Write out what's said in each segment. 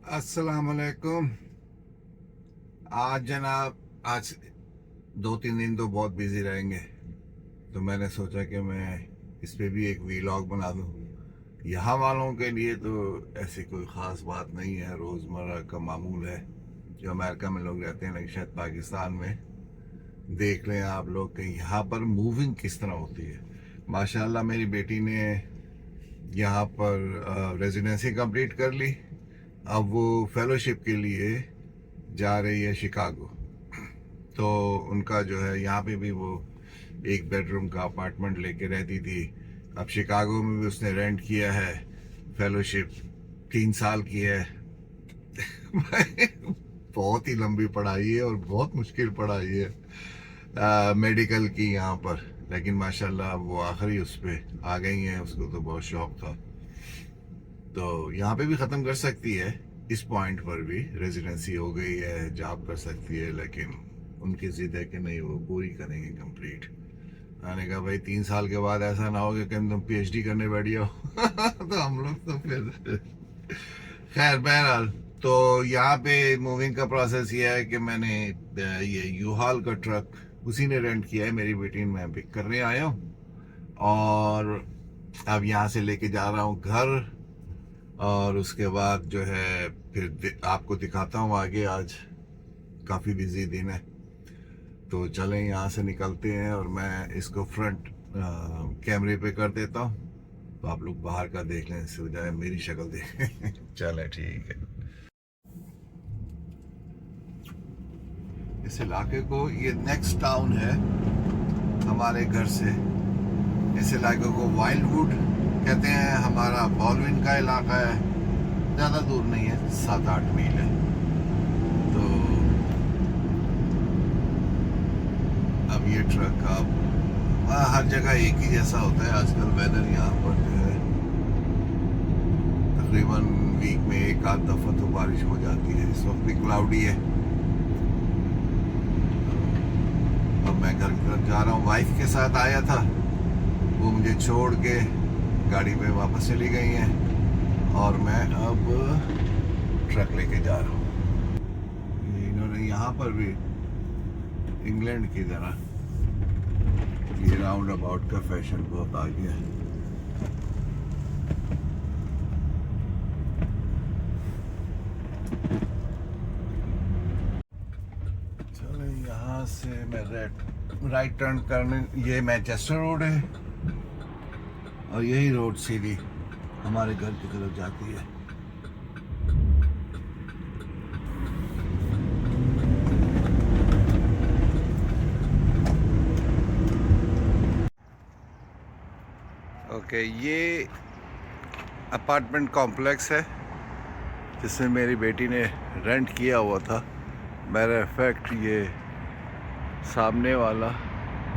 अस्सलाम वालेकुम। आज जनाब, आज 2-3 दिन तो बहुत बिजी रहेंगे, तो मैंने सोचा कि मैं इस पे भी एक वीलॉग बना दूं। यहाँ वालों के लिए तो ऐसी कोई ख़ास बात नहीं है, रोज़मर्रा का मामूल है। जो अमेरिका में लोग रहते हैं, लेकिन शायद पाकिस्तान में देख लें आप लोग कि यहाँ पर मूविंग किस तरह होती है। माशाल्लाह मेरी बेटी ने यहाँ पर रेजिडेंसी कंप्लीट कर ली। अब वो फेलोशिप के लिए जा रही है शिकागो। तो उनका जो है यहाँ पे भी वो एक बेडरूम का अपार्टमेंट लेके रहती थी। अब शिकागो में भी उसने रेंट किया है। फेलोशिप 3 साल की है। बहुत ही लंबी पढ़ाई है और बहुत मुश्किल पढ़ाई है मेडिकल की यहाँ पर। लेकिन माशाल्लाह वो आखिरी उस पर आ गई हैं, उसको तो बहुत शौक था। तो यहाँ पे भी ख़त्म कर सकती है, इस पॉइंट पर भी रेजिडेंसी हो गई है, जॉब कर सकती है, लेकिन उनकी जिद है कि नहीं, वो पूरी करेंगे कंप्लीट। मैंने कहा भाई 3 साल के बाद ऐसा ना हो कि तुम पीएचडी करने बैठ जाओ। तो हम लोग तो फिर खैर बहरहाल। तो यहाँ पे मूविंग का प्रोसेस ये है कि मैंने ये यूहाल का ट्रक उसी ने रेंट किया है, मेरी बेटी ने, मैं पिक करने आया हूँ और अब यहाँ से लेके जा रहा हूँ घर। और उसके बाद जो है फिर आपको दिखाता हूँ आगे। आज काफ़ी बिजी दिन है, तो चलें यहाँ से निकलते हैं और मैं इसको फ्रंट कैमरे पे कर देता हूँ, तो आप लोग बाहर का देख लें, इससे बजाय मेरी शक्ल देखें। चलें ठीक है। इस इलाके को, ये नेक्स्ट टाउन है हमारे घर से। इस इलाके को वाइल्डवुड कहते हैं। हमारा बॉलविन का इलाका है, ज़्यादा दूर नहीं है, 7-8 मील है। तो अब ये ट्रक अब हर जगह एक ही जैसा होता है आजकल। वेदर यहाँ पर जो है तकरीबन वीक में एक आध दफ़ा तो बारिश हो जाती है। इस वक्त भी क्लाउडी है। अब मैं घर की तरफ जा रहा हूँ। वाइफ के साथ आया था, वो मुझे छोड़ के गाड़ी पे वापस चली गई हैं और मैं अब ट्रक लेके जा रहा हूँ। इन्होंने यहाँ पर भी इंग्लैंड की तरह ये राउंड अबाउट का फैशन बहुत आ गया है। चलो यहाँ से मैं राइट टर्न करने, ये मैनचेस्टर रोड है और यही रोड सीधी हमारे घर की तरफ जाती है। ओके, ये अपार्टमेंट कॉम्प्लेक्स है जिसमें मेरी बेटी ने रेंट किया हुआ था। मैटर ऑफ फैक्ट ये सामने वाला,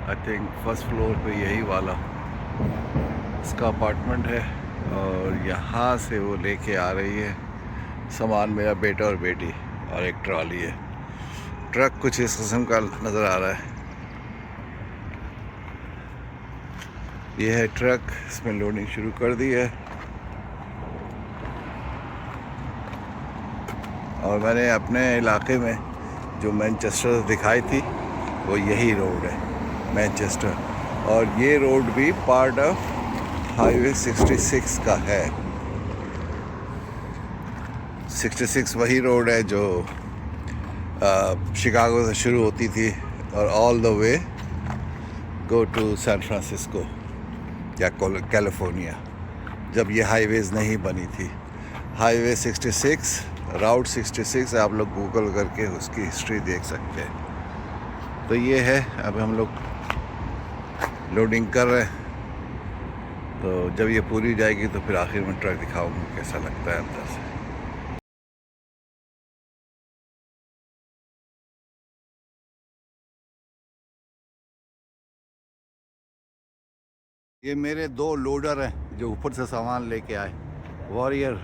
आई थिंक फर्स्ट फ्लोर पे यही वाला इसका अपार्टमेंट है। और यहाँ से वो लेके आ रही है सामान, मेरा बेटा और बेटी, और एक ट्रॉली है। ट्रक कुछ इस किस्म का नज़र आ रहा है। ये है ट्रक, इसमें लोडिंग शुरू कर दी है। और मैंने अपने इलाके में जो मैनचेस्टर दिखाई थी वो यही रोड है, मैनचेस्टर। और ये रोड भी पार्ट ऑफ हाईवे 66 का है। 66 वही रोड है जो शिकागो से शुरू होती थी और all the way go to San Francisco या कैलिफोर्निया, जब ये हाईवेज़ नहीं बनी थी। हाईवे 66, राउट 66, आप लोग गूगल करके उसकी हिस्ट्री देख सकते हैं। तो ये है, अब हम लोग लोडिंग कर रहे हैं। तो जब ये पूरी जाएगी तो फिर आखिर में ट्रक दिखाऊंगा कैसा लगता है अंदर से। ये मेरे 2 लोडर हैं जो ऊपर से सामान लेके आए, वॉरियर,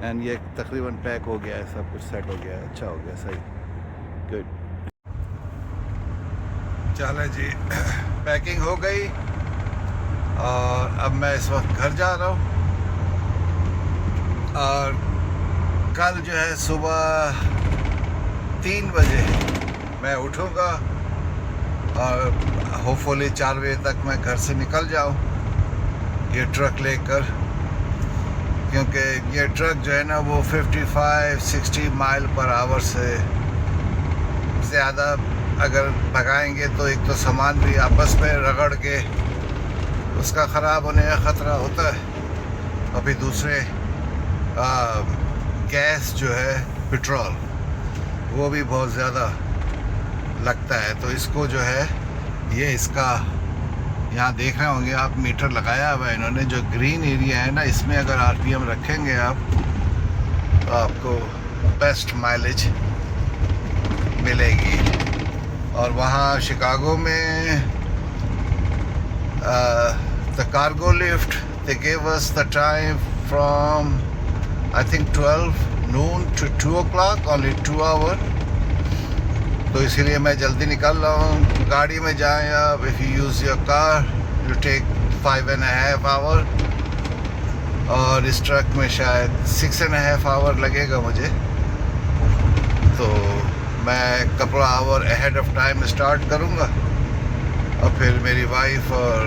एंड ये तकरीबन पैक हो गया है, सब कुछ सेट हो गया है, अच्छा हो गया, सही, गुड। चलो जी, पैकिंग हो गई और अब मैं इस वक्त घर जा रहा हूँ। और कल जो है सुबह 3 बजे मैं उठूँगा और होपफुली 4 बजे तक मैं घर से निकल जाऊँ ये ट्रक लेकर, क्योंकि ये ट्रक जो है ना वो 55-60 माइल पर आवर से ज़्यादा अगर भगाएंगे तो एक तो सामान भी आपस में रगड़ के उसका ख़राब होने का ख़तरा होता है, और फिर दूसरे गैस जो है पेट्रोल वो भी बहुत ज़्यादा लगता है। तो इसको जो है ये इसका यहाँ देख रहे होंगे आप मीटर लगाया हुआ है इन्होंने, जो ग्रीन एरिया है ना इसमें अगर आरपीएम रखेंगे आप तो आपको बेस्ट माइलेज मिलेगी। और वहाँ शिकागो में the cargo lift they give us the time from I think 12 noon to 2 o'clock, only 2 hour। तो इसीलिए मैं जल्दी निकल रहा हूँ। गाड़ी में जाएं आप, if you use your car you take 5.5 hour, और इस ट्रक में शायद 6.5 hour लगेगा मुझे। तो मैं कपड़ा hour ahead of time start करूँगा, और फिर मेरी वाइफ और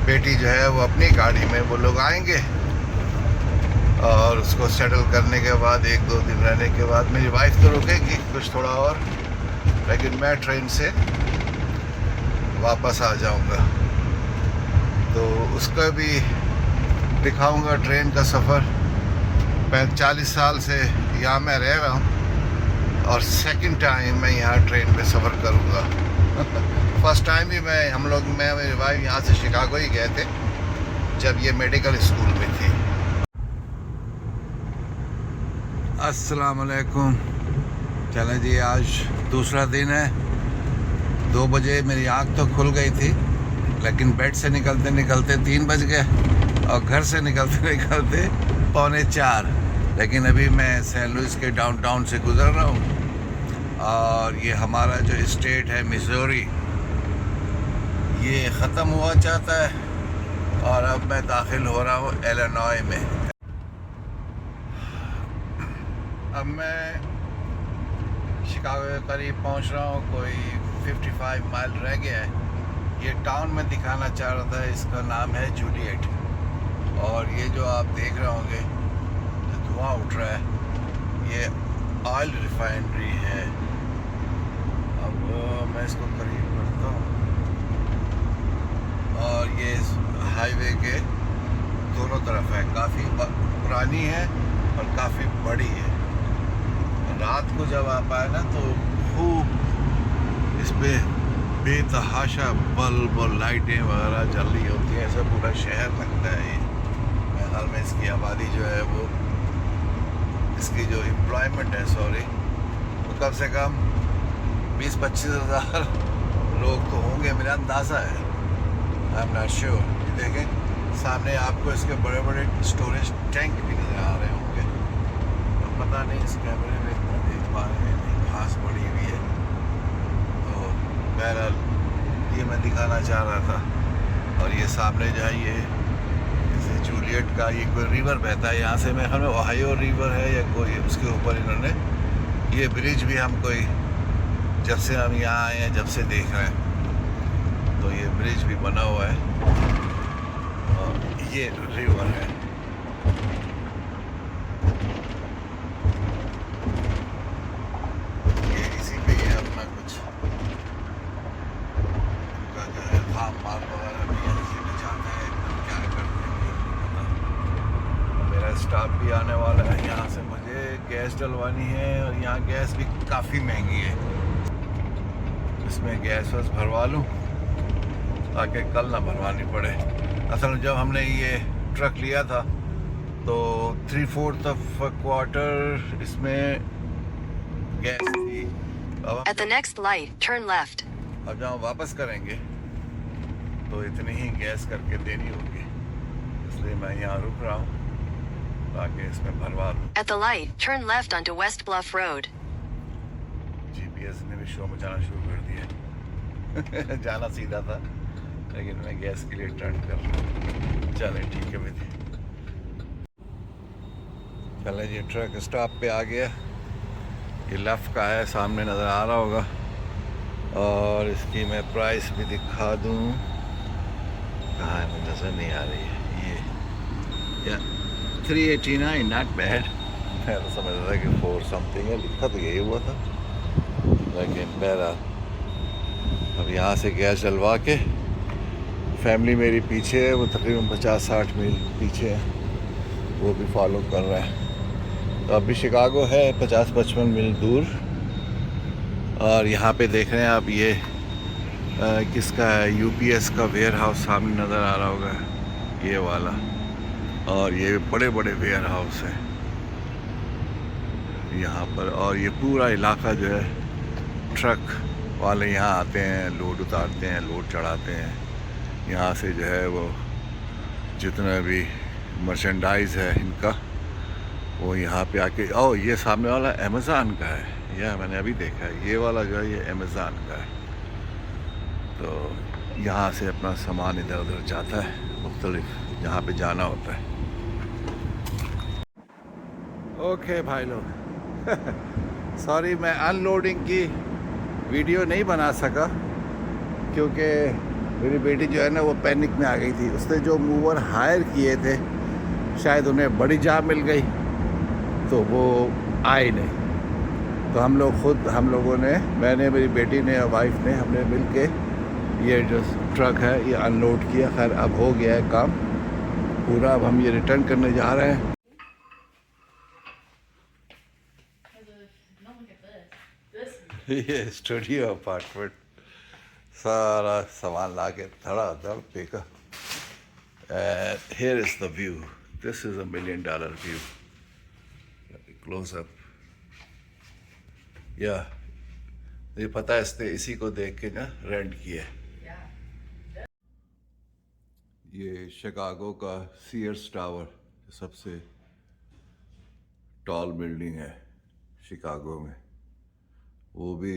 बेटी जो है वो अपनी गाड़ी में वो लोग आएंगे, और उसको सेटल करने के बाद 1-2 दिन रहने के बाद मेरी वाइफ तो रुकेगी कुछ थोड़ा और, लेकिन मैं ट्रेन से वापस आ जाऊंगा। तो उसका भी दिखाऊंगा ट्रेन का सफ़र। मैं 40 साल से यहाँ मैं रह रहा हूँ और सेकंड टाइम मैं यहाँ ट्रेन में सफ़र करूँगा। फर्स्ट टाइम भी मैं मेरी वाइफ यहाँ से शिकागो ही गए थे जब ये मेडिकल स्कूल में थी। अस्सलाम वालेकुम। चले जी, आज दूसरा दिन है। 2 बजे मेरी आँख तो खुल गई थी, लेकिन बेड से निकलते निकलते 3 बज गए, और घर से निकलते निकलते 3:45। लेकिन अभी मैं सेंट लुइस के डाउनटाउन से गुज़र रहा हूँ, और ये हमारा जो स्टेट है मिज़ोरी ये ख़त्म हुआ चाहता है, और अब मैं दाखिल हो रहा हूँ इलिनॉय में। अब मैं शिकागो के करीब पहुंच रहा हूँ, कोई 55 माइल रह गया है। ये टाउन में दिखाना चाह रहा था, इसका नाम है जूलियट, और ये जो आप देख रहे होंगे जो धुआं उठ रहा है ये ऑयल रिफाइनरी है। अब मैं इसको करीब करता हूँ, और ये हाईवे के दोनों तरफ है, काफ़ी पुरानी है और काफ़ी बड़ी है। रात को जब आप आए ना तो खूब इस पे बेतहाशा बल्ब और लाइटें वगैरह जल रही होती हैं, ऐसा पूरा शहर लगता है ये। हाल में इसकी आबादी जो है वो, इसकी जो एम्प्लॉयमेंट है वो कम से कम 20-25 हज़ार लोग तो होंगे, मेरा अंदाज़ा है, आई एम नॉट श्योर। देखें सामने आपको इसके बड़े बड़े स्टोरेज टैंक भी नज़र आ रहे होंगे, तो पता नहीं इस कैमरे में इतना देख पा रहे हैं, नहीं घास पड़ी हुई है। तो बहरहाल ये मैं दिखाना चाह रहा था। और ये सामने जो है ये जैसे जूलियट का ये कोई रिवर बहता है यहाँ से, मेरे ख्याल में ओहायो रिवर है या कोई, उसके ऊपर इन्होंने ये ब्रिज भी हम कोई जब से हम यहाँ आए हैं जब से देख रहे हैं, तो ये ब्रिज भी बना हुआ है, और ये रिवर है। ये इसी पे ही अपना कुछ का जो है खाम माल वगैरह भी इसी पे जाता है, क्या करते हैं पता। मेरा स्टाफ भी आने वाला है, यहाँ से मुझे गैस डलवानी है, और यहाँ गैस भी काफ़ी महंगी है। इसमें गैस वैस भरवा लूँ ताकि कल ना भरवानी पड़े। असल में जब हमने ये ट्रक लिया था तो 3/4 ऑफ क्वार्टर इसमें गैस थी। At the next light, turn left. अब जब हम वापस करेंगे तो इतनी ही गैस करके देनी होगी, इसलिए मैं यहाँ रुक रहा हूँ ताकि इसमें भरवा लूँ। At the light, turn left onto West Bluff Road. GPS ने भी शो में जाना शुरू कर दिया। जाना सीधा था, लेकिन मैं गैस के लिए टर्न कर रहा हूँ। चलें ठीक है भैया। चलें जी, ट्रक स्टॉप पे आ गया। ये लेफ़्ट का है, सामने नज़र आ रहा होगा। और इसकी मैं प्राइस भी दिखा दूँ, कहाँ है, मुझे नज़र नहीं आ रही है। ये 389, नॉट बैड। मैं तो समझ रहा था कि 4 समथिंग है, लिखा तो यही हुआ था। लेकिन बहरहाल अब यहाँ से गैस डलवा के, फैमिली मेरी पीछे है, वो तकरीबन 50-60 मील पीछे है, वो भी फॉलो कर रहा है। तो अभी शिकागो है 50-55 मील दूर। और यहाँ पे देख रहे हैं आप, ये किसका है, यूपीएस का वेयर हाउस सामने नज़र आ रहा होगा, ये वाला। और ये बड़े बड़े वेयर हाउस है यहाँ पर। और ये पूरा इलाका जो है, ट्रक वाले यहाँ आते हैं, लोड उतारते हैं, लोड चढ़ाते हैं। यहाँ से जो है वो जितना भी मर्चेंडाइज है इनका, वो यहाँ पे आके। ओ, ये सामने वाला अमेज़ॉन का है, यह मैंने अभी देखा है। ये वाला जो है, ये अमेज़ॉन का है। तो यहाँ से अपना सामान इधर उधर जाता है, मुख्तलिफ जहाँ पे जाना होता है। ओके भाई लोग, सॉरी मैं अनलोडिंग की वीडियो नहीं बना सका, क्योंकि मेरी बेटी जो है ना, वो पैनिक में आ गई थी। उसने जो मूवर हायर किए थे, शायद उन्हें बड़ी जॉब मिल गई, तो वो आए नहीं। तो हम लोगों ने, मैंने, मेरी बेटी ने और वाइफ ने, हमने मिल के ये जो ट्रक है ये अनलोड किया। खैर अब हो गया है काम पूरा। अब हम ये रिटर्न करने जा रहे हैं। ये स्टूडियो अपार्टमेंट, सारा सामान ला के धड़ा धड़ फेंका। Here is the view, this is $1 million view. Close up, या ये पता है, इसने इसी को देख के ना रेंट किया। ये शिकागो का सीयर्स टावर, सबसे टॉल बिल्डिंग है शिकागो में, वो भी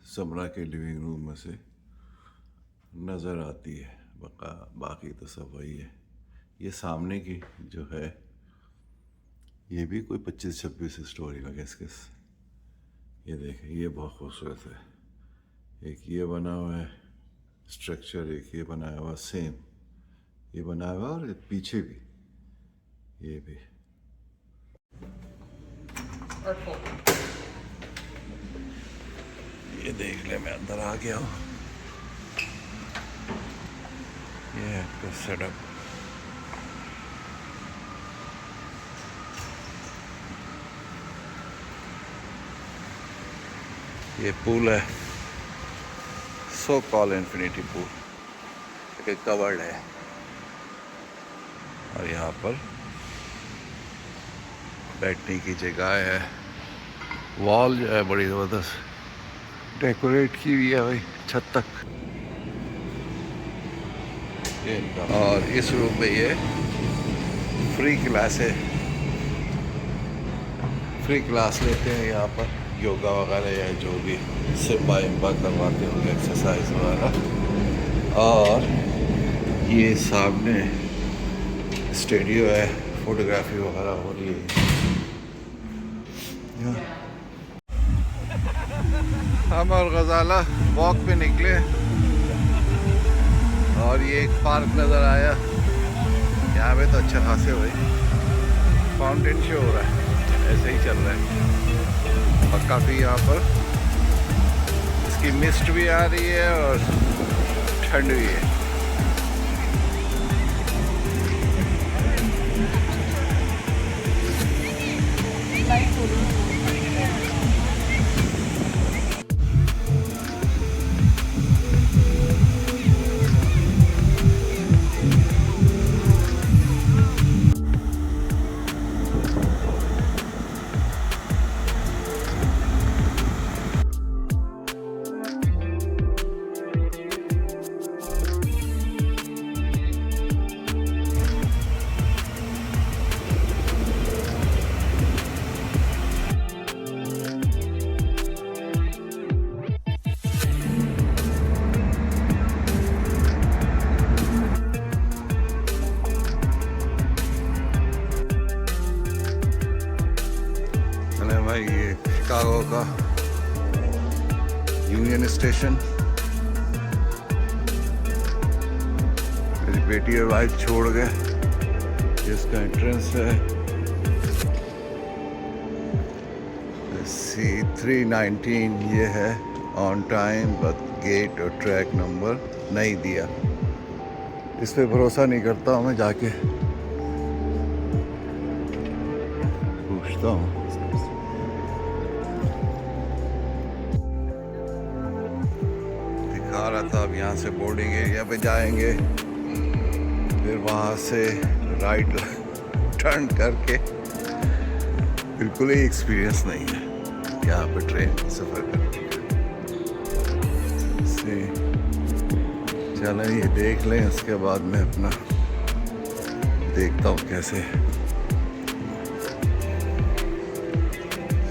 समरा के लिविंग रूम में से नज़र आती है। बाकी तो सब वही है। ये सामने की जो है, ये भी कोई 25-26 स्टोरी का किस। ये देखें, ये बहुत खूबसूरत है। एक ये बना हुआ है स्ट्रक्चर, एक ये बनाया हुआ सेम, ये बनाया हुआ, और पीछे भी ये भी। ये देख ले, मैं अंदर आ गया हूँ। ये है तो सेटअप। ये पूल है, सो कॉल इन्फिनिटी पूल, एक कवर्ड है। और यहाँ पर बैठने की जगह है। वॉल जो है बड़ी ज़बरदस्त डेकोरेट की हुई है भाई, छत तक। और इस रूम में ये फ्री क्लास है, फ्री क्लास लेते हैं यहाँ पर, योगा वगैरह या जो भी सिम्बा इम्बा करवाते होंगे, एक्सरसाइज वगैरह। और ये सामने स्टूडियो है, फोटोग्राफी वगैरह हो रही है। हम और गजाला वॉक पे निकले, और ये एक पार्क नज़र आया। यहाँ पे तो अच्छा खासे भाई फाउंटेन शो हो रहा है, ऐसे ही चल रहा है। और काफ़ी यहाँ पर इसकी मिस्ट भी आ रही है और ठंड भी है। अरे भाई ये शिकागो का यूनियन स्टेशन, मेरी बेटी और वाइफ छोड़ गए, इसका एंट्रेंस है। C319 ये है, ऑन टाइम, बट गेट और ट्रैक नंबर नहीं दिया। इस पे भरोसा नहीं करता हूँ, मैं जाके पूछता हूँ। दिखा रहा था, अब यहाँ से बोर्डिंग एरिया पे जाएंगे, फिर वहाँ से राइट टर्न करके। बिल्कुल ही एक्सपीरियंस नहीं है यहाँ पे ट्रेन सफ़र करने का। चलें ये देख लें, उसके बाद मैं अपना देखता हूँ कैसे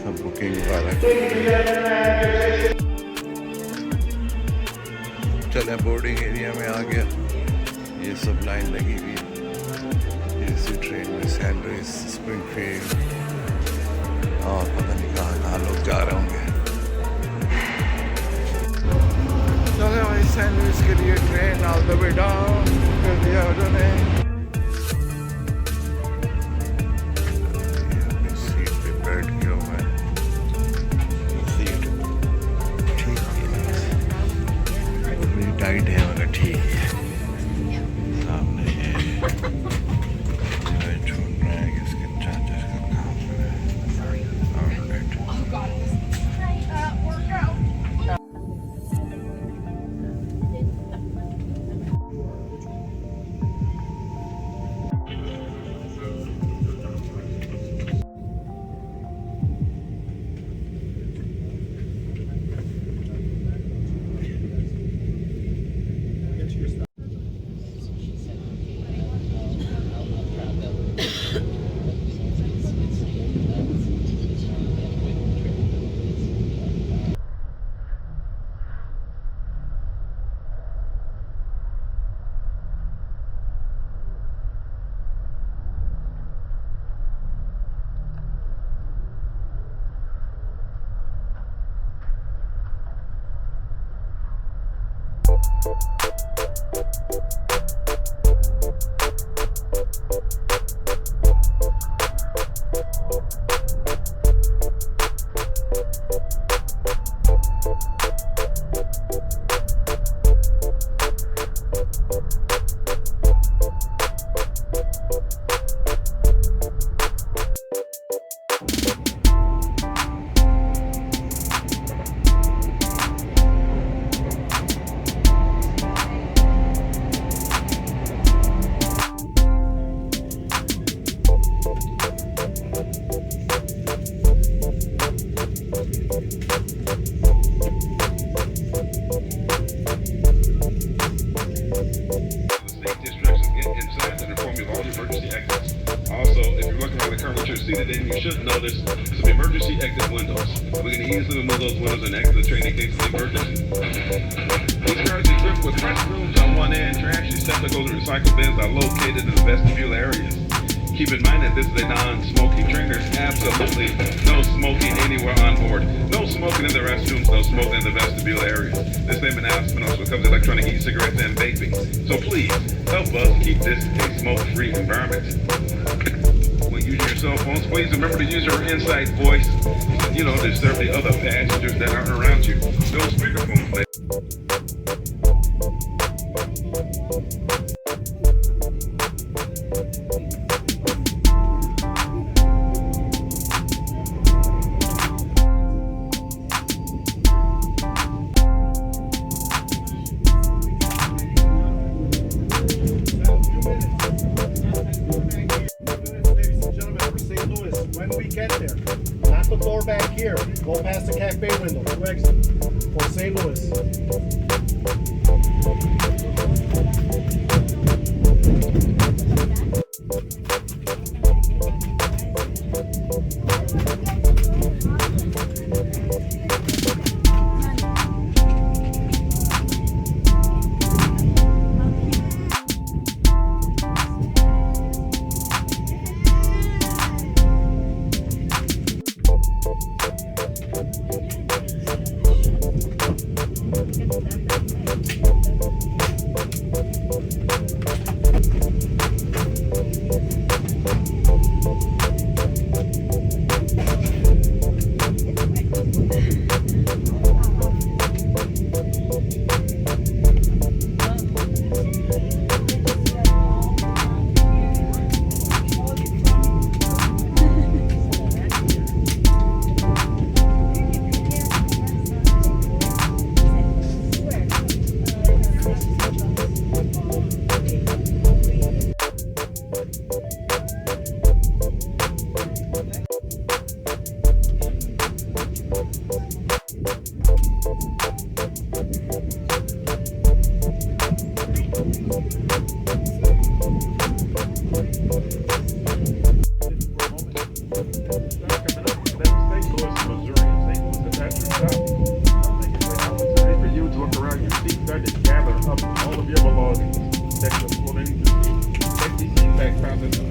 सब बुकिंग वगैरह। चलें बोर्डिंग एरिया में आ गया, ये सब लाइन लगी हुई है इसी ट्रेन में, सैंडविच, स्प्रिंगफील्ड और पता नहीं कहाँ लोग जा रहे होंगे। चले भाई सैंडविच के लिए train all the way down कर दिया उन्होंने। अपनी सीट पे बैठ गया मैं, सीट ठीक है, मेरी टाइट है मगर ठीक है। सामने है ढूंढ रहे हैं कि इसके चार्जर का काम है। seated in, you should notice some emergency exit windows. We can easily remove those windows and exit the train in case of emergency. These cars are equipped with restrooms on one end. Trash receptacles and recycle bins are located in the vestibule areas. Keep in mind that this is a non-smoking train. There's absolutely no smoking anywhere on board. No smoking in the restrooms, no smoking in the vestibule areas. This same announcement also covers electronic e-cigarettes and vaping. So please, help us keep this a smoke-free environment. When using your cell phones, please remember to use your inside voice, to serve the other passengers that are around you. No speakerphone, please. When we get there, not the floor back here, go past the cafe window, to exit for St. Louis. your belongings. Protect your full engine. Safety seat back process